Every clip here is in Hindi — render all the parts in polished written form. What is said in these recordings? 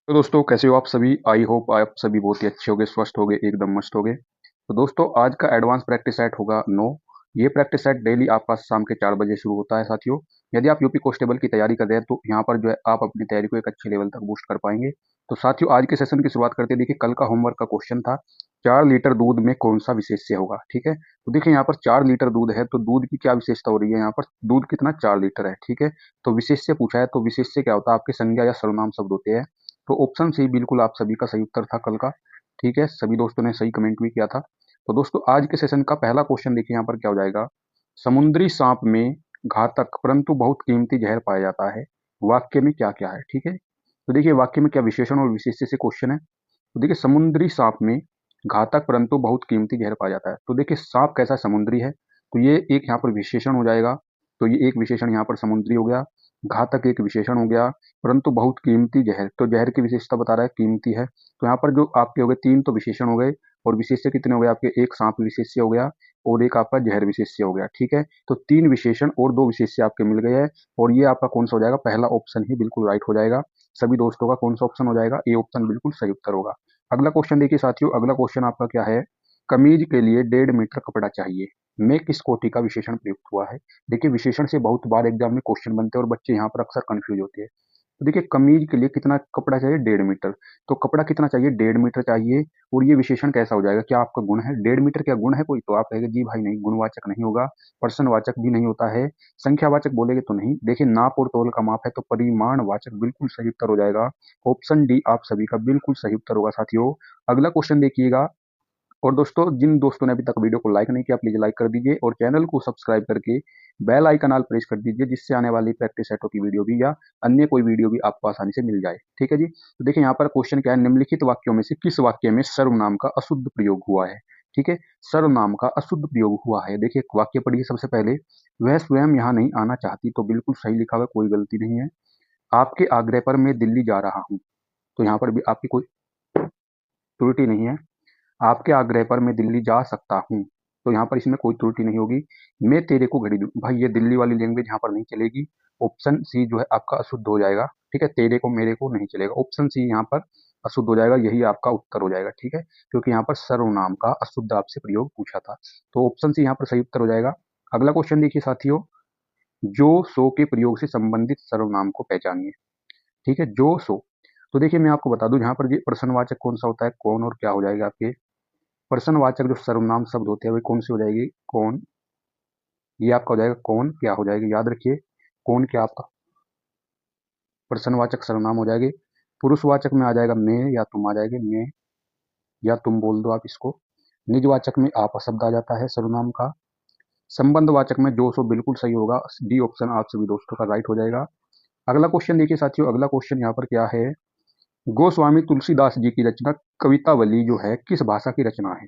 तो दोस्तों कैसे हो आप सभी। आई होप आप सभी बहुत ही अच्छे होंगे, स्वस्थ होंगे, एकदम मस्त होंगे। तो दोस्तों आज का एडवांस प्रैक्टिस सेट होगा 9। ये प्रैक्टिस सेट डेली आपका शाम के 4 बजे शुरू होता है साथियों। यदि आप यूपी कांस्टेबल की तैयारी कर रहे हैं तो यहाँ पर जो है आप अपनी तैयारी को एक अच्छे लेवल तक बूस्ट कर पाएंगे। तो साथियों आज के सेशन की शुरुआत करते हैं। देखिए कल का होमवर्क का क्वेश्चन था 4 लीटर दूध में कौन सा विशेष्य होगा। ठीक है, तो देखिए यहाँ पर 4 लीटर दूध है तो दूध की क्या विशेषता हो रही है। यहाँ पर दूध कितना 4 लीटर है। ठीक है, तो विशेष्य पूछा है तो विशेष्य क्या होता है, आपके संज्ञा या सर्वनाम शब्द होते हैं। तो ऑप्शन सी बिल्कुल आप सभी का सही उत्तर था कल का। ठीक है, सभी दोस्तों ने सही कमेंट भी किया था। तो दोस्तों आज के सेशन का पहला क्वेश्चन देखिए यहाँ पर क्या हो जाएगा। समुद्री सांप में घातक परंतु बहुत कीमती जहर पाया जाता है, वाक्य में क्या क्या है। ठीक है, तो देखिए वाक्य में क्या विशेषण और विशेष्य से क्वेश्चन है। तो देखिए समुद्री सांप में घातक परंतु बहुत कीमती जहर पाया जाता है। तो देखिए सांप कैसा समुद्री है, तो ये एक यहाँ पर विशेषण हो जाएगा। तो ये एक विशेषण यहाँ पर समुद्री हो गया, घातक एक विशेषण हो गया, परंतु बहुत कीमती जहर, तो जहर की विशेषता बता रहा है कीमती है। तो यहाँ पर जो आपके हो गए 3 तो विशेषण हो गए, और विशेष्य कितने हो गए आपके, एक सांप विशेष्य हो गया और एक आपका जहर विशेष्य हो गया। ठीक है, तो 3 विशेषण और 2 विशेष्य आपके मिल गए हैं। और ये आपका कौन सा हो जाएगा, पहला ऑप्शन ही बिल्कुल राइट हो जाएगा। सभी दोस्तों का कौन सा ऑप्शन हो जाएगा, ए ऑप्शन बिल्कुल सही उत्तर होगा। अगला क्वेश्चन देखिए साथियों, अगला क्वेश्चन आपका क्या है। कमीज के लिए 1.5 मीटर कपड़ा चाहिए, में किस कोटि का विशेषण प्रयुक्त हुआ है। देखिए विशेषण से बहुत बार एग्जाम में क्वेश्चन बनते हैं और बच्चे यहाँ पर अक्सर कंफ्यूज होते हैं। तो देखिए कमीज के लिए कितना कपड़ा चाहिए, 1.5 मीटर। तो कपड़ा कितना चाहिए, 1.5 मीटर चाहिए। और ये विशेषण कैसा हो जाएगा, क्या आपका गुण है, 1.5 मीटर क्या गुण है कोई, तो आप कहेंगे जी भाई नहीं, गुणवाचक नहीं होगा, प्रश्नवाचक भी नहीं होता है, संख्यावाचक बोलेंगे तो नहीं। देखिए नाप और तोल का माप है तो परिमाणवाचक बिल्कुल सही उत्तर हो जाएगा। ऑप्शन डी आप सभी का बिल्कुल सही उत्तर होगा साथियों। अगला क्वेश्चन देखिएगा। और दोस्तों जिन दोस्तों ने अभी तक वीडियो को लाइक नहीं किया प्लीज लाइक कर दीजिए और चैनल को सब्सक्राइब करके बेल आइकन ऑल प्रेस कर दीजिए, जिससे आने वाली प्रैक्टिस सेटों की वीडियो भी या अन्य कोई वीडियो भी आपको आसानी से मिल जाए। ठीक है जी, तो देखिए यहाँ पर क्वेश्चन क्या है, निम्नलिखित वाक्यों में से किस वाक्य में सर्वनाम का अशुद्ध प्रयोग हुआ है। ठीक है, सर्वनाम का अशुद्ध प्रयोग हुआ है। देखिए वाक्य पढ़िए सबसे पहले। वह स्वयं यहाँ नहीं आना चाहती, तो बिल्कुल सही लिखा हुआ है, कोई गलती नहीं है। आपके आग्रह पर मैं दिल्ली जा रहा हूँ, तो यहाँ पर भी आपकी कोई त्रुटि नहीं है। आपके आग्रह पर मैं दिल्ली जा सकता हूँ, तो यहाँ पर इसमें कोई त्रुटि नहीं होगी। मैं तेरे को घड़ी दूँ, भाई ये दिल्ली वाली लैंग्वेज यहाँ पर नहीं चलेगी। ऑप्शन सी जो है आपका अशुद्ध हो जाएगा। ठीक है, तेरे को मेरे को नहीं चलेगा, ऑप्शन सी यहाँ पर अशुद्ध हो जाएगा, यही आपका उत्तर हो जाएगा। ठीक है, क्योंकि यहाँ पर सर्वनाम का अशुद्ध आपसे प्रयोग पूछा था, तो ऑप्शन सी यहाँ पर सही उत्तर हो जाएगा। अगला क्वेश्चन देखिए साथियों, जो सो के प्रयोग से संबंधित सर्वनाम को पहचानिए। ठीक है, जो सो, तो देखिए मैं आपको बता दूं यहाँ पर ये प्रश्नवाचक कौन सा होता है, कौन, और क्या हो जाएगा आपके प्रश्नवाचक जो सर्वनाम शब्द होते हैं वे कौन सी हो जाएगी, कौन, ये आपका हो जाएगा कौन क्या हो जाएगी, याद रखिए कौन क्या आपका प्रश्नवाचक सर्वनाम हो जाएगी। पुरुषवाचक में आ जाएगा मैं या तुम आ जाएंगे, मैं या तुम बोल दो आप इसको। निजवाचक में आप शब्द आ जाता है सर्वनाम का। संबंधवाचक में जो सो बिल्कुल सही होगा, डी ऑप्शन आप सभी दोस्तों का राइट हो जाएगा। अगला क्वेश्चन देखिए साथियों, अगला क्वेश्चन यहाँ पर क्या है। गोस्वामी तुलसीदास जी की रचना कवितावली जो है किस भाषा की रचना है।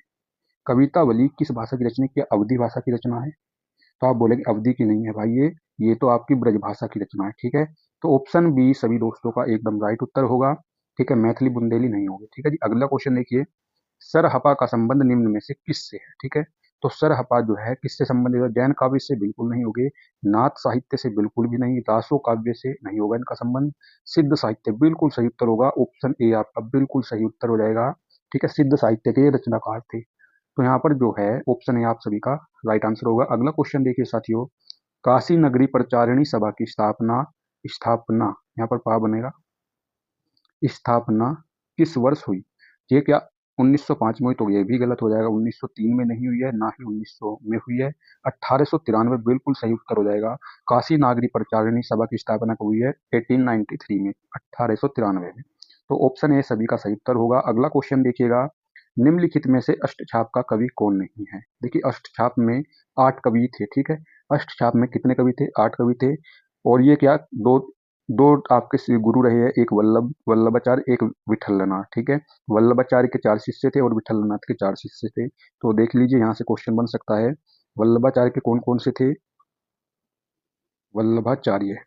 कवितावली किस भाषा की रचना, क्या अवधी भाषा की रचना है, तो आप बोलेंगे अवधि की नहीं है भाई, ये तो आपकी ब्रजभाषा की रचना है। ठीक है, तो ऑप्शन बी सभी दोस्तों का एकदम राइट उत्तर होगा। ठीक है, मैथिली बुंदेली नहीं होगी। ठीक है जी, अगला क्वेश्चन देखिए। सरहपा का संबंध निम्न में से किससे है। ठीक है, तो सरहपा जो है किससे संबंधित है, जैन काव्य से बिल्कुल नहीं होगी, नाथ साहित्य से बिल्कुल भी नहीं, दासो काव्य से नहीं होगा इनका संबंध, सिद्ध साहित्य बिल्कुल सही उत्तर होगा, ऑप्शन ए आपका बिल्कुल सही उत्तर हो जाएगा। ठीक है, सिद्ध साहित्य के रचनाकार थे। तो यहाँ पर जो है ऑप्शन ए आप सभी का राइट आंसर होगा। अगला क्वेश्चन देखिए साथियों, काशी नगरी प्रचारिणी सभा की स्थापना स्थापना यहाँ पर पा बनेगा, स्थापना किस वर्ष हुई। ये क्या 1905 में हुई, तो ये भी गलत हो जाएगा, 1903 में नहीं हुई है, ना ही 1900 में हुई है, 1893 बिल्कुल सही उत्तर हो जाएगा। काशी नागरी प्रचारिणी सभा की स्थापना कब हुई है, 1893 में, 1893 में। तो ऑप्शन ए सभी का सही उत्तर होगा। अगला क्वेश्चन देखिएगा, निम्नलिखित में से अष्टछाप का कवि कौन नहीं है। देखिए अष्टछाप में 8 कवि थे। ठीक है, अष्टछाप में कितने कवि थे, 8 कवि थे। और ये क्या दो दो आपके गुरु रहे हैं, एक वल्लभाचार्य, एक विठलनाथ। ठीक है, वल्लभाचार्य के 4 शिष्य थे और विठलनाथ के 4 शिष्य थे। तो देख लीजिए यहाँ से क्वेश्चन बन सकता है, वल्लभाचार्य के कौन कौन से थे। वल्लभाचार्य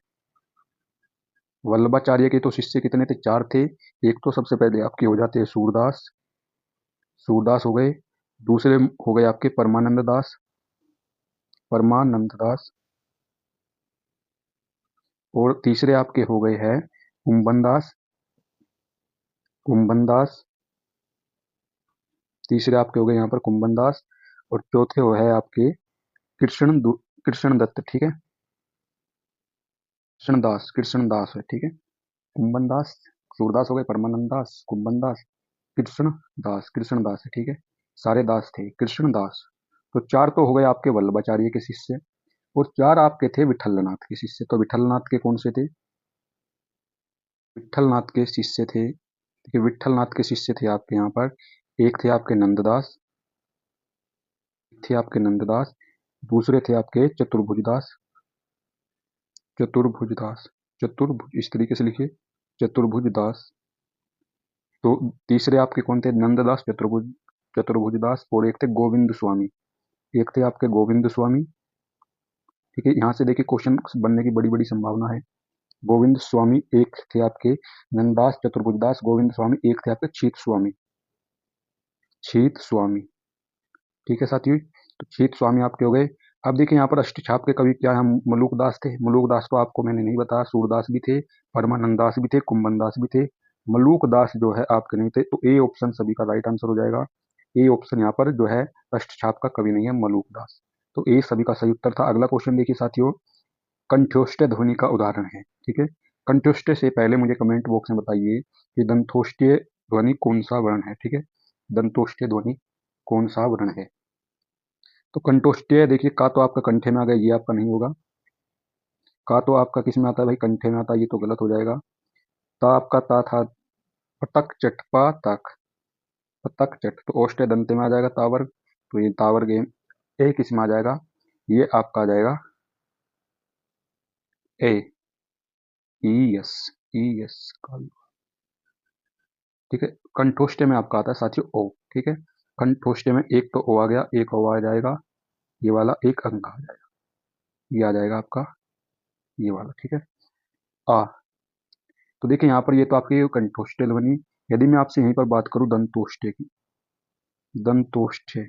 वल्लभाचार्य के तो शिष्य कितने थे, 4 थे। एक तो सबसे पहले आपके हो जाते हैं सूरदास, सूरदास हो गए। दूसरे हो गए आपके परमानंद दास, परमानंद दास। और तीसरे आपके हो गए हैं कुंभन दास। कुंभन दास, तीसरे आपके हो गए यहाँ पर कुंभन दास, और चौथे वो है आपके कृष्ण दत्त, ठीक है, कृष्ण दास है, ठीक है। कुंभन दास, सूरदास हो गए, परमानंद दास, कुंभन दास, कृष्ण दास है, ठीक है। सारे दास थे, कृष्ण दास। तो चार तो हो गए आपके वल्लभाचार्य के शिष्य, और चार आपके थे विठलनाथ के शिष्य। तो विठलनाथ के कौन से थे? विठलनाथ के शिष्य थे, देखिए विठलनाथ के शिष्य थे आपके यहाँ पर, एक थे आपके नंददास, दूसरे थे आपके चतुर्भुजदास, चतुर्भुज इस तरीके से लिखिए, चतुर्भुजदास। तो तीसरे आपके कौन थे? नंददास, चतुर्भुजदास, और एक थे गोविंद स्वामी, एक थे आपके गोविंद स्वामी, ठीक है। यहाँ से देखिए क्वेश्चन बनने की बड़ी बड़ी संभावना है। गोविंद स्वामी एक थे आपके, नंददास, चतुर्भुजदास, गोविंद स्वामी, एक थे आपके छीत स्वामी, ठीक है साथियों। तो छीत स्वामी आपके हो गए। अब देखिए यहाँ पर अष्टछाप के कवि क्या है? मलूक दास थे। मलूक दास तो आपको मैंने नहीं बताया, सूरदास भी थे, परमानंद दास भी थे, कुंभन दास भी थे। मलूक दास जो है आपके नहीं थे। तो ए ऑप्शन सभी का राइट आंसर हो जाएगा। ए ऑप्शन यहाँ पर जो है अष्टछाप का कवि नहीं है, मलूक दास। तो ए सभी का सही उत्तर था। अगला क्वेश्चन देखिए साथियों, कंठ्योष्ट ध्वनि का उदाहरण है, ठीक है। कंठ्योष्ट से पहले मुझे कमेंट बॉक्स में बताइए कि दंतोष्ठीय ध्वनि कौन सा वर्ण है, ठीक है। दंतोष्ठीय ध्वनि कौन सा वर्ण है? तो कंठोष्ठीय देखिए, का तो आपका कंठे में आ गया, ये आपका नहीं होगा। का तो आपका किस में आता है भाई? कंठे में आता है, ये तो गलत हो जाएगा। ता आपका ता था पटक चट पा तक, पतक चट, तो ओष्ठ्य दंते में आ जाएगा तावर, तो ये तावर गेम। ए किस में आ जाएगा? ये आपका आ जाएगा ए, ई एस, ई एस, ठीक है। कंठोष्ठ्य में आपका आता है साथियों ओ, ठीक है। कंठोष्ठ्य में एक तो ओ आ गया, एक ओ आ जाएगा, ये वाला एक अंक आ जाएगा, ये आ जाएगा आपका ये वाला, ठीक है। आ, तो देखिए यहाँ पर ये तो आपकी कंठोष्ठ्य ध्वनि। यदि मैं आपसे यहीं पर बात करूं दंतोष्ठ्य की, दंतोष्ठ्य,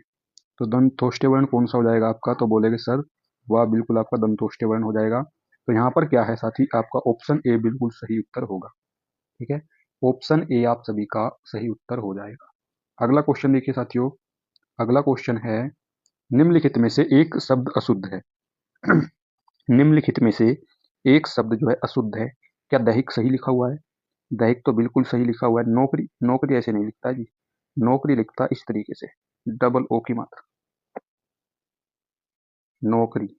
तो दंतोष्ठ्य वर्ण कौन सा हो जाएगा आपका? तो बोलेंगे सर वह बिल्कुल आपका दंतोष्ठ्य वर्ण हो जाएगा। तो यहाँ पर क्या है साथी, आपका ऑप्शन ए बिल्कुल सही उत्तर होगा, ठीक है। ऑप्शन ए आप सभी का सही उत्तर हो जाएगा। अगला क्वेश्चन देखिए साथियों, अगला क्वेश्चन है, निम्नलिखित में से एक शब्द अशुद्ध है। निम्नलिखित में से एक शब्द जो है अशुद्ध है। क्या दैहिक सही लिखा हुआ है? दैहिक तो बिल्कुल सही लिखा हुआ है। नौकरी, नौकरी ऐसे नहीं लिखता जी, नौकरी लिखता इस तरीके से, डबल ओ की मात्रा, नौकरी,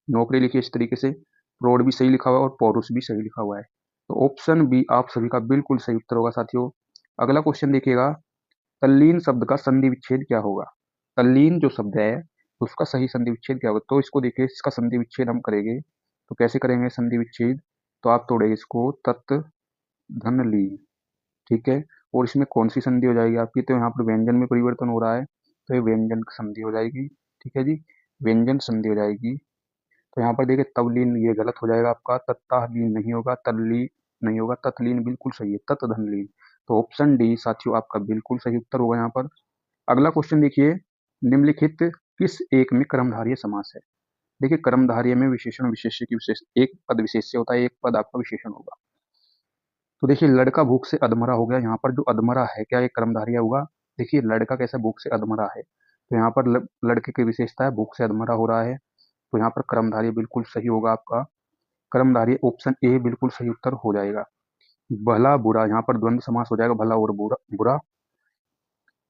नौकरी लिखिए इस तरीके से। प्रौढ़ भी सही लिखा हुआ है और पौरुष भी सही लिखा हुआ है। तो ऑप्शन बी आप सभी का बिल्कुल सही उत्तर होगा साथियों। अगला क्वेश्चन देखिएगा, तल्लीन शब्द का संधि विच्छेद क्या होगा? तल्लीन जो शब्द है उसका सही संधि विच्छेद क्या होगा? तो इसको देखिए, इसका संधि विच्छेद हम करेंगे तो कैसे करेंगे संधि विच्छेद? तो आप तोड़ेंगे इसको, तत् धन लीन, ठीक है। और इसमें कौन सी संधि हो जाएगी आपकी? तो यहाँ पर व्यंजन में परिवर्तन हो रहा है, तो ये व्यंजन संधि हो जाएगी, ठीक है जी, व्यंजन संधि हो जाएगी। तो यहाँ पर देखिए तवलीन, ये गलत हो जाएगा आपका, तत्तालीन नहीं होगा, तल्ली नहीं होगा, तत्लीन बिल्कुल सही है, तत्धनलीन। तो ऑप्शन डी साथियों आपका बिल्कुल सही उत्तर होगा यहाँ पर। अगला क्वेश्चन देखिए, निम्नलिखित किस एक में कर्मधारय समास है? देखिए कर्मधारय में विशेषण विशेष्य की विशेष, एक पद विशेष्य होता है, एक पद आपका विशेषण होगा। तो देखिए लड़का भूख से अधमरा हो गया, यहाँ पर जो अधमरा है क्या एक कर्मधारय हुआ? देखिए लड़का कैसे भूख से अधमरा है, तो यहाँ पर लड़के की विशेषता है भूख से अधमरा हो रहा है, तो यहाँ पर कर्मधारय बिल्कुल सही होगा आपका। कर्मधारय ऑप्शन ए बिल्कुल सही उत्तर हो जाएगा। भला बुरा, यहाँ पर द्वंद्व समास हो जाएगा, भला और बुरा, बुरा।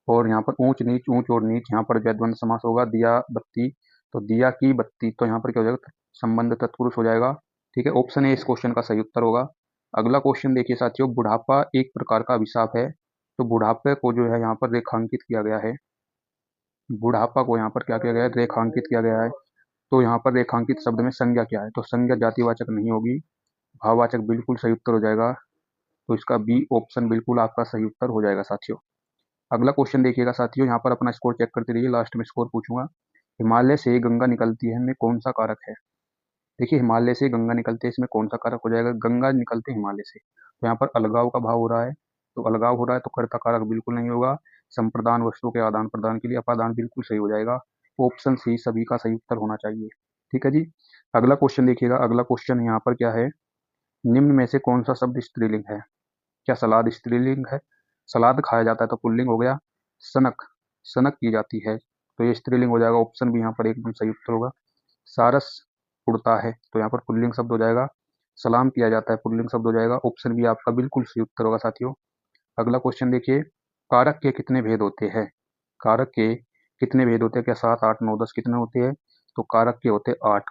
और यहाँ पर ऊंच नीच, ऊंच और नीच, यहाँ पर जो है द्वंद्व समास होगा। दिया बत्ती, तो दिया की बत्ती, तो यहाँ पर क्या हो जाएगा? संबंध तत्पुरुष हो जाएगा, ठीक है। ऑप्शन ए इस क्वेश्चन का सही उत्तर होगा। अगला क्वेश्चन देखिए साथियों, बुढ़ापा एक प्रकार का अभिशाप है, तो बुढ़ापे को जो है यहाँ पर रेखांकित किया गया है, बुढ़ापा को यहाँ पर क्या किया गया है? रेखांकित किया गया है। तो यहाँ पर रेखांकित शब्द में संज्ञा क्या है? तो संज्ञा जातिवाचक नहीं होगी, भाववाचक बिल्कुल सही उत्तर हो जाएगा। तो इसका बी ऑप्शन बिल्कुल आपका सही उत्तर हो जाएगा साथियों। अगला क्वेश्चन देखिएगा साथियों, यहाँ पर अपना स्कोर चेक करते रहिए, लास्ट में स्कोर पूछूंगा। हिमालय से गंगा निकलती है में कौन सा कारक है? देखिए हिमालय से गंगा निकलते हैं, इसमें कौन सा कारक हो जाएगा? गंगा निकलते हिमालय से, तो यहाँ पर अलगाव का भाव हो रहा है, तो अलगाव हो रहा है, तो कर्ता कारक बिल्कुल नहीं होगा। संप्रदान वस्तु के आदान प्रदान के लिए अपादान बिल्कुल सही हो जाएगा। ऑप्शन सी सभी का सही उत्तर होना चाहिए, ठीक है जी। अगला क्वेश्चन देखिएगा, अगला क्वेश्चन यहाँ पर क्या है, निम्न में से कौन सा शब्द स्त्रीलिंग है? क्या सलाद स्त्रीलिंग है? सलाद खाया जाता है तो पुल्लिंग हो गया। सनक, सनक की जाती है तो ये स्त्रीलिंग हो जाएगा, ऑप्शन भी यहाँ पर एकदम सही उत्तर होगा। सारस उड़ता है तो यहाँ पर पुल्लिंग शब्द हो जाएगा। सलाम किया जाता है पुल्लिंग शब्द हो जाएगा, ऑप्शन भी आपका बिल्कुल सही उत्तर होगा साथियों। अगला क्वेश्चन देखिए, कारक के कितने भेद होते हैं? कारक के कितने भेद होते हैं? क्या 7, 8, 9, 10 कितने होते हैं? तो कारक के होते हैं 8।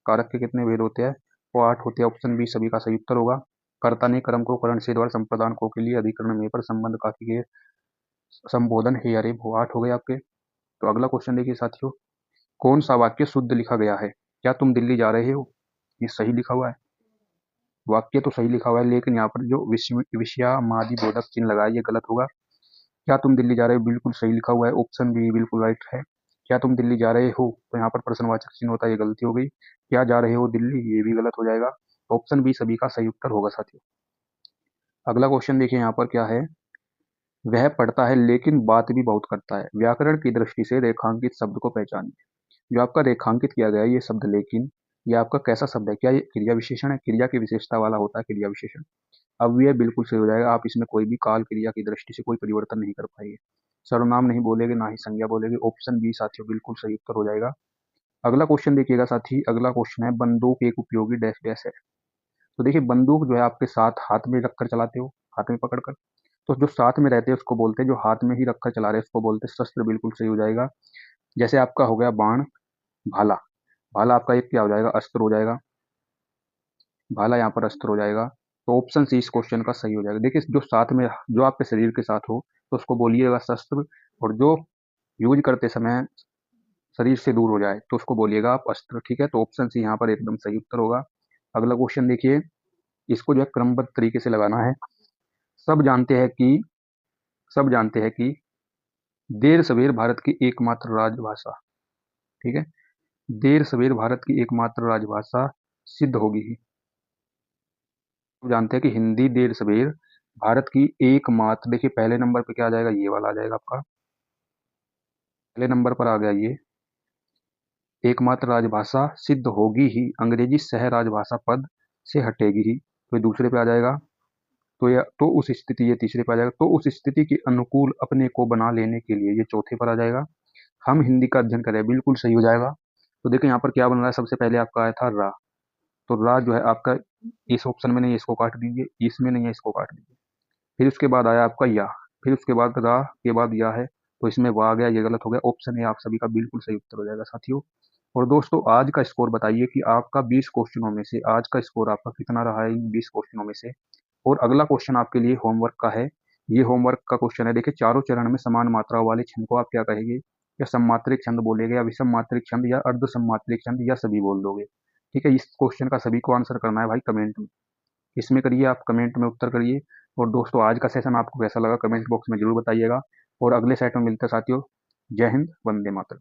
कारक के कितने भेद होते हैं? वो 8 होते हैं, ऑप्शन बी सभी का सही उत्तर होगा। कर्ता ने कर्म को करण से द्वारा संप्रदान को के लिए अधिकरण में पर संबंध का के संबोधन है, अरे वो 8 हो गए आपके। तो अगला क्वेश्चन देखिए साथियों, कौन सा वाक्य शुद्ध लिखा गया है? क्या तुम दिल्ली जा रहे हो? ये सही लिखा हुआ है, वाक्य तो सही लिखा हुआ है, लेकिन यहाँ पर जो विषयामादि बोधक चिन्ह लगा है ये गलत होगा। क्या तुम दिल्ली जा रहे हो बिल्कुल सही लिखा हुआ है, ऑप्शन बी बिल्कुल राइट है। क्या तुम दिल्ली जा रहे हो तो यहाँ पर प्रश्नवाचक चिन्ह होता है, ये गलती हो गई। क्या जा रहे हो दिल्ली, ये भी गलत हो जाएगा। ऑप्शन बी सभी का सही उत्तर होगा साथियों। अगला क्वेश्चन देखिए यहाँ पर क्या है, वह पढ़ता है लेकिन बात भी बहुत करता है, व्याकरण की दृष्टि से रेखांकित शब्द को पहचानिए। जो आपका रेखांकित किया गया है ये शब्द लेकिन, ये आपका कैसा शब्द है? क्या ये क्रिया विशेषण है? क्रिया की विशेषता वाला होता है क्रिया विशेषण। अब ये बिल्कुल सही हो जाएगा, आप इसमें कोई भी काल क्रिया की दृष्टि से कोई परिवर्तन नहीं कर पाएंगे। सर्वनाम नहीं बोलेगे, ना ही संज्ञा बोलेगे, ऑप्शन बी साथियों बिल्कुल सही उत्तर हो जाएगा। अगला क्वेश्चन देखिएगा साथी, अगला क्वेश्चन है बंदूक एक उपयोगी डैश डैश है। तो देखिए बंदूक जो है आपके साथ हाथ में रखकर चलाते हो, हाथ में पकड़कर, तो जो साथ में रहते हैं उसको बोलते हैं, जो हाथ में ही रखकर चला रहे हैं उसको बोलते हैं शस्त्र, बिल्कुल सही हो जाएगा। जैसे आपका हो गया बाण, भाला, भाला आपका एक क्या हो जाएगा? अस्त्र हो जाएगा। भाला यहाँ पर अस्त्र हो जाएगा। तो ऑप्शन सी इस क्वेश्चन का सही हो जाएगा। देखिए जो साथ में, जो आपके शरीर के साथ हो तो उसको बोलिएगा शस्त्र, और जो यूज करते समय शरीर से दूर हो जाए तो उसको बोलिएगा आप अस्त्र, ठीक है। तो ऑप्शन सी यहाँ पर एकदम सही उत्तर होगा। अगला क्वेश्चन देखिए, इसको जो है क्रमबद्ध तरीके से लगाना है। सब जानते हैं कि, सब जानते हैं कि देर सवेर भारत की एकमात्र राजभाषा, ठीक है, देर सवेर भारत की एकमात्र राजभाषा सिद्ध होगी ही। सब जानते हैं कि हिंदी देर सवेर भारत की एकमात्र, देखिए पहले नंबर पे क्या आ जाएगा? ये वाला आ जाएगा आपका, पहले नंबर पर आ गया ये, एकमात्र राजभाषा सिद्ध होगी ही, अंग्रेजी सह राजभाषा पद से हटेगी ही, तो ये दूसरे पे आ जाएगा। तो ये, तो उस स्थिति, ये तीसरे पे आ जाएगा। तो उस स्थिति के अनुकूल अपने को बना लेने के लिए, ये चौथे पर आ जाएगा। हम हिंदी का अध्ययन करें, बिल्कुल सही हो जाएगा। तो देखिए यहाँ पर क्या बन रहा है, सबसे पहले आपका आया था रा, तो रा जो है आपका इस ऑप्शन में नहीं है, इसको काट दीजिए, इसमें नहीं है, इसको काट दीजिए। फिर उसके बाद आया आपका या, फिर उसके बाद रा के बाद या है, तो इसमें वाह आ गया, ये गलत हो गया। ऑप्शन ए आप सभी का बिल्कुल सही उत्तर हो जाएगा साथियों। और दोस्तों आज का स्कोर बताइए कि आपका 20 क्वेश्चनों में से आज का स्कोर आपका कितना रहा है इन 20 क्वेश्चनों में से। और अगला क्वेश्चन आपके लिए होमवर्क का है, ये होमवर्क का क्वेश्चन है। देखिए चारों चरण में समान मात्रा वाले छंद को आप क्या कहेंगे? या सम्मात्रिक छंद बोलेंगे, या विषम मात्रिक छंद, या अर्ध सम्मात्रिक छंद, या सभी बोल दोगे? ठीक है, इस क्वेश्चन का सभी को आंसर करना है भाई कमेंट में, इसमें करिए, आप कमेंट में उत्तर करिए। और दोस्तों आज का सेशन आपको कैसा लगा कमेंट बॉक्स में जरूर बताइएगा। और अगले सेट में मिलते हैं साथियों। जय हिंद, वंदे मातरम।